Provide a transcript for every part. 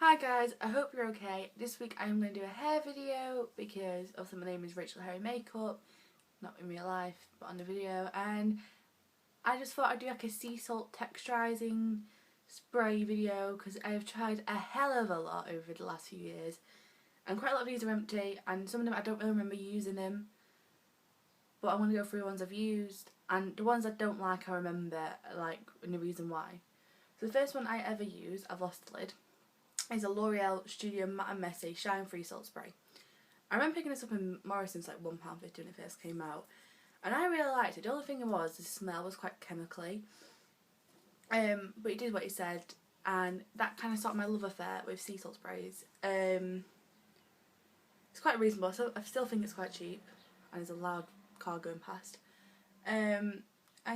Hi guys, I hope you're okay. This week I'm going to do a hair video because obviously my name is Rachel Hair and Makeup, not in real life but on the video, and I just thought I'd do like a sea salt texturising spray video because I have tried a hell of a lot over the last few years and quite a lot of these are empty and some of them I don't really remember using them, but I'm going to go through the ones I've used and the ones I don't like I remember, like, and the reason why. So the first one I ever used, I've lost the lid, is a L'Oreal Studio Matte and Messy Shine Free Salt Spray. I remember picking this up in Morrison's like £1.50 when it first came out, and I really liked it. The only thing was the smell was quite chemically, but it did what it said, and that kind of started my love affair with sea salt sprays. It's quite reasonable, so I still think it's quite cheap, and there's a loud car going past. And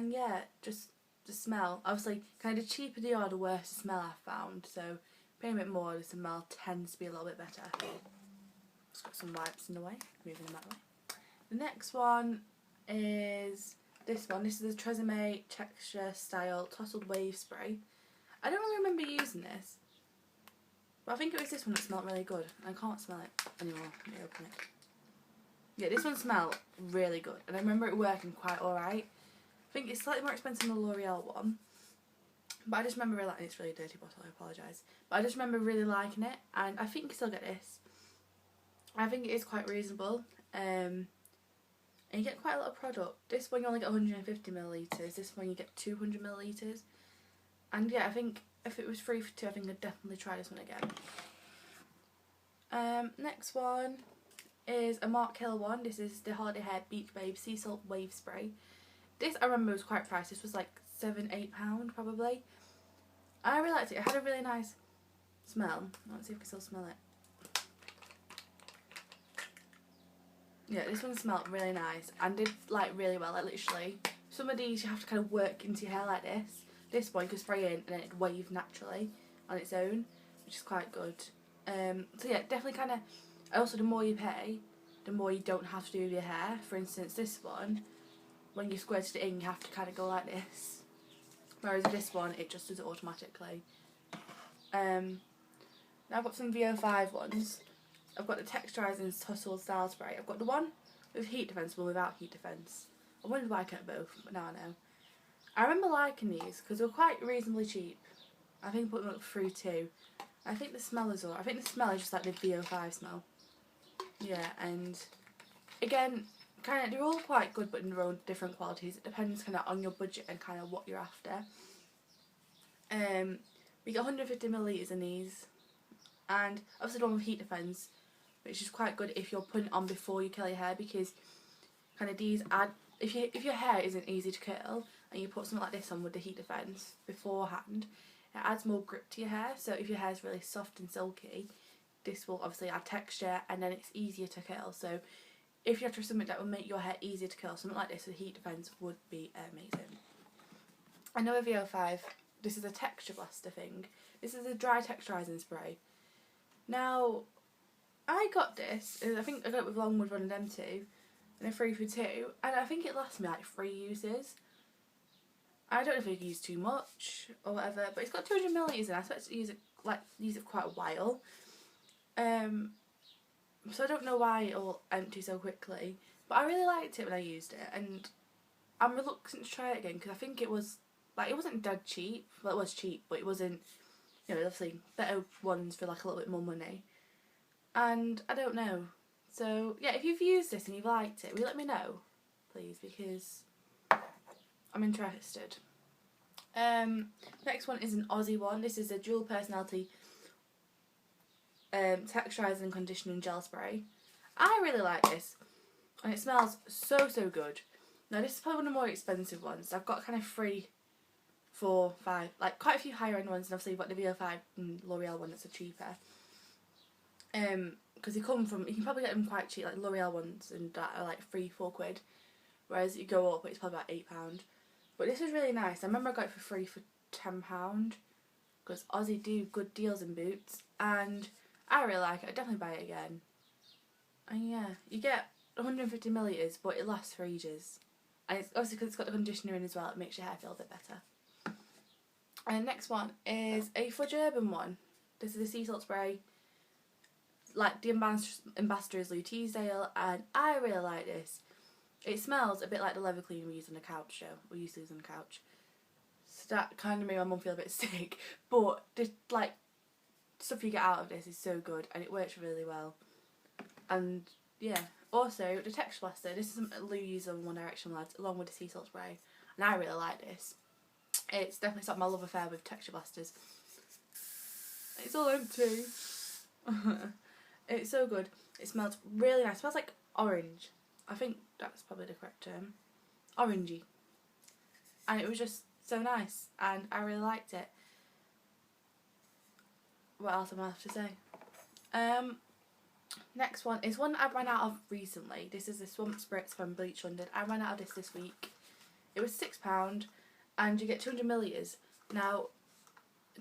yeah, just the smell. Obviously, kind of the cheaper they are, the worse the smell I found. So paying a bit more, the smell tends to be a little bit better. Just got some wipes in the way, moving them that way. The next one is this one. This is a Tresemme Texture Style Tousled Wave Spray. I don't really remember using this, but I think it was this one that smelled really good. I can't smell it anymore. Let me open it. Yeah, this one smelled really good, and I remember it working quite alright. I think it's slightly more expensive than the L'Oreal one, but I just remember really liking it. It's a really dirty bottle, I apologise. But I just remember really liking it, and I think you still get this. I think it is quite reasonable, and you get quite a lot of product. This one you only get 150ml, this one you get 200ml. And yeah, I think if it was free for two, I think I'd definitely try this one again. Next one is a Mark Hill one. This is the Holiday Hair Beach Babe Sea Salt Wave Spray. This I remember was quite pricey. This was like £7–8 probably. I really liked it. It had a really nice smell. Let's see if I can still smell it. Yeah, this one smelled really nice and did like really well. Like literally, some of these you have to kind of work into your hair like this. This one you can spray in and then it waves naturally on its own, which is quite good. So yeah, definitely kind of. Also, the more you pay, the more you don't have to do your hair. For instance, this one, when you squirt it in, you have to kind of go like this. Whereas this one, it just does it automatically. Now I've got some VO5 ones. I've got the texturising tussle style spray. I've got the one with heat defence, one without heat defence. I wondered why I kept both, but now I know. I remember liking these because they were quite reasonably cheap. I think I put them up for £2. I think the smell is alright. I think the smell is just like the VO5 smell. Yeah, and again, kind of they're all quite good, but in their own different qualities. It depends kind of on your budget and kind of what you're after. We get 150ml in these, and obviously the one with heat defence, which is quite good if you're putting it on before you curl your hair, because kind of these add, if your hair isn't easy to curl and you put something like this on with the heat defence beforehand, it adds more grip to your hair. So if your hair is really soft and silky, this will obviously add texture and then it's easier to curl. So if you're after something that will make your hair easier to curl, something like this with heat defence would be amazing. Another VO5, this is a texture blaster thing. This is a dry texturising spray. Now, I got this, I think I got it with Longwood one of them two, and a 3 for 2, and I think it lasts me like 3 uses. I don't know if I use too much or whatever, but it's got 200ml in. I expect to use it quite a while. So I don't know why it'll empty so quickly, but I really liked it when I used it, and I'm reluctant to try it again because I think it was like, it wasn't dead cheap. Well, it was cheap, but it wasn't, you know, obviously better ones for like a little bit more money, and I don't know. So yeah, if you've used this and you've liked it, will you let me know, please, because I'm interested. Next one is an Aussie one. This is a dual personality texturising and conditioning gel spray. I really like this, and it smells so good. Now this is probably one of the more expensive ones. I've got kind of 3, 4, 5, like quite a few higher end ones, and obviously you've got the VO5 and L'Oreal one that's cheaper. Because you can probably get them quite cheap, like L'Oreal ones and that are like £3–4, whereas you go up it's probably about £8. But this is really nice. I remember I got it for free for £10 because Aussie do good deals in Boots, and I really like it. I'd definitely buy it again. And yeah, you get 150ml, but it lasts for ages. And it's obviously because it's got the conditioner in as well, it makes your hair feel a bit better. And the next one is a Fudge Urban one. This is a sea salt spray. Like, the ambassador is Lou Teasdale, and I really like this. It smells a bit like the leather cleaner we use on the couch, so we used to use on the couch. So that kind of made my mum feel a bit sick. But the like stuff you get out of this is so good, and it works really well. And yeah, also the texture blaster. This is something Lou uses on One Direction lads, along with the sea salt spray, and I really like this. It's definitely stopped my love affair with texture blasters. It's all empty. It's so good. It smells really nice. It smells like orange. I think that's probably the correct term. Orangey. And it was just so nice, and I really liked it. What else am I have to say? Next one is one I ran out of recently. This is the Swamp Spritz from Bleach London. I ran out of this week. It was £6, and you get 200 millilitres. Now,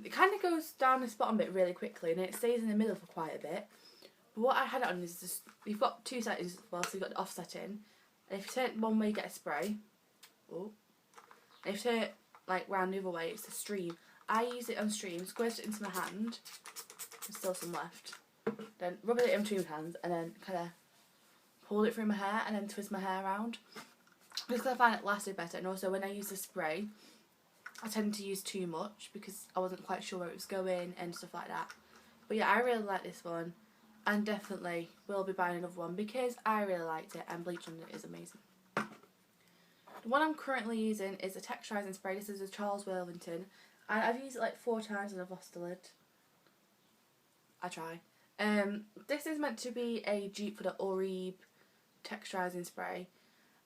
it kind of goes down this bottom bit really quickly, and it stays in the middle for quite a bit. But what I had it on is just, you've got two settings as well, so you've got the offsetting. And if you turn it one way, you get a spray. Oh. And if you turn it like round the other way, it's the stream. I use it on stream, squirt it into my hand. There's still some left. Then rub it in between my hands, and then kind of pull it through my hair, and then twist my hair around. Because I find it lasted better. And also when I use the spray, I tend to use too much because I wasn't quite sure where it was going and stuff like that. But yeah, I really like this one, and definitely will be buying another one because I really liked it, and Bleach London is amazing. The one I'm currently using is a texturising spray. This is a Charles Worthington, and I've used it like 4 times and I've lost the lid. I try. This is meant to be a dupe for the Orib texturising spray.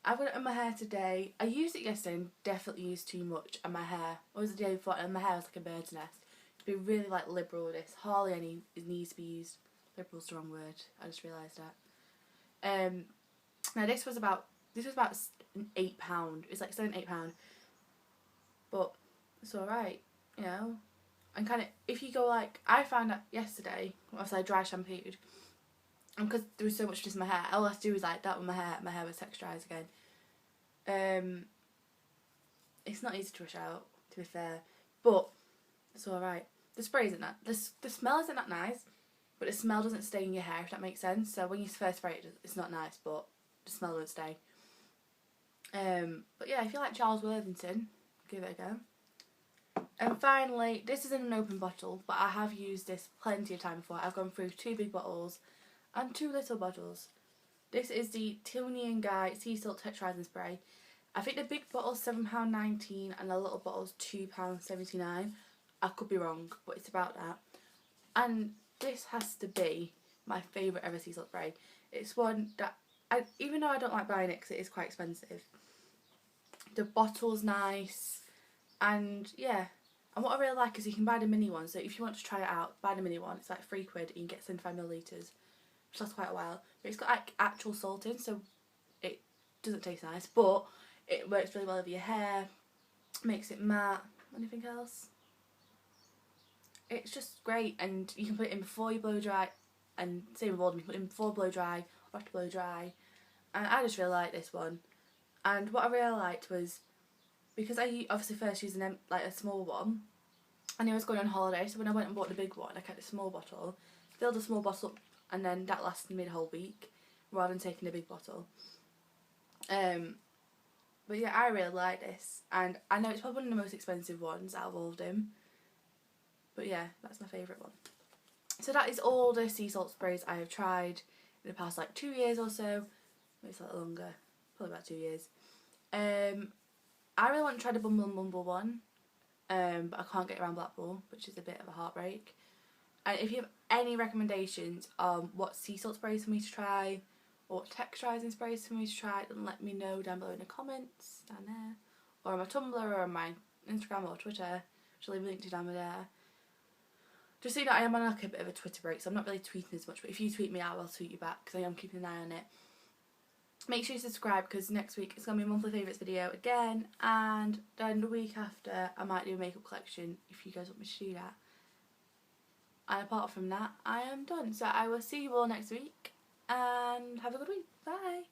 I've got it in my hair today. I used it yesterday and definitely used too much on my hair. Or was it the day before, and my hair was like a bird's nest. To be really like liberal with this. Hardly any needs to be used. Liberal's the wrong word. I just realised that. Now this was about £8. It's like £7-8. But it's alright, you know. And kind of, if you go like, I found out yesterday, after I dry shampooed, and because there was so much just in my hair, all I have to do is like that with my hair was texturised again. It's not easy to wash out, to be fair, but it's alright. The spray isn't that, the smell isn't that nice, but the smell doesn't stay in your hair, if that makes sense. So when you first spray it, it's not nice, but the smell won't stay. But yeah, if you like Charles Worthington, give it a go. And finally, this is in an open bottle, but I have used this plenty of time before. I've gone through 2 big bottles and 2 little bottles. This is the Toni and Guy Sea Salt Texturising Spray. I think the big bottle's £7.19 and the little bottle's £2.79. I could be wrong, but it's about that. And this has to be my favourite ever sea salt spray. It's one that, even though I don't like buying it because it is quite expensive, the bottle's nice, and yeah. And what I really like is you can buy the mini one, so if you want to try it out, buy the mini one. It's like £3 and you can get 75 millilitres, which lasts quite a while. But it's got like actual salt in, so it doesn't taste nice, but it works really well with your hair, makes it matte. Anything else? It's just great, and you can put it in before you blow dry, and same with all of them, you put it in before blow dry, or after blow dry, and I just really like this one. And what I really liked was, because I obviously first used like a small one, and I was going on holiday, so when I went and bought the big one, I kept the small bottle, filled the small bottle up, and then that lasted me the whole week, rather than taking the big bottle. But yeah, I really like this, and I know it's probably one of the most expensive ones out of all of them, but yeah, that's my favourite one. So that is all the sea salt sprays I have tried in the past like 2 years or so, maybe it's a little longer, probably about 2 years. I really want to try the Bumble and Bumble one, but I can't get around Blackpool, which is a bit of a heartbreak. And if you have any recommendations on what sea salt sprays for me to try, or what texturising sprays for me to try, then let me know down below in the comments, down there, or on my Tumblr, or on my Instagram or Twitter, which I'll leave a link to down there. Just so you know, I am on like a bit of a Twitter break, so I'm not really tweeting as much, but if you tweet me, I will tweet you back, because I am keeping an eye on it. Make sure you subscribe, because next week it's going to be a monthly favourites video again, and then the week after I might do a makeup collection if you guys want me to do that. And apart from that, I am done. So I will see you all next week, and have a good week. Bye!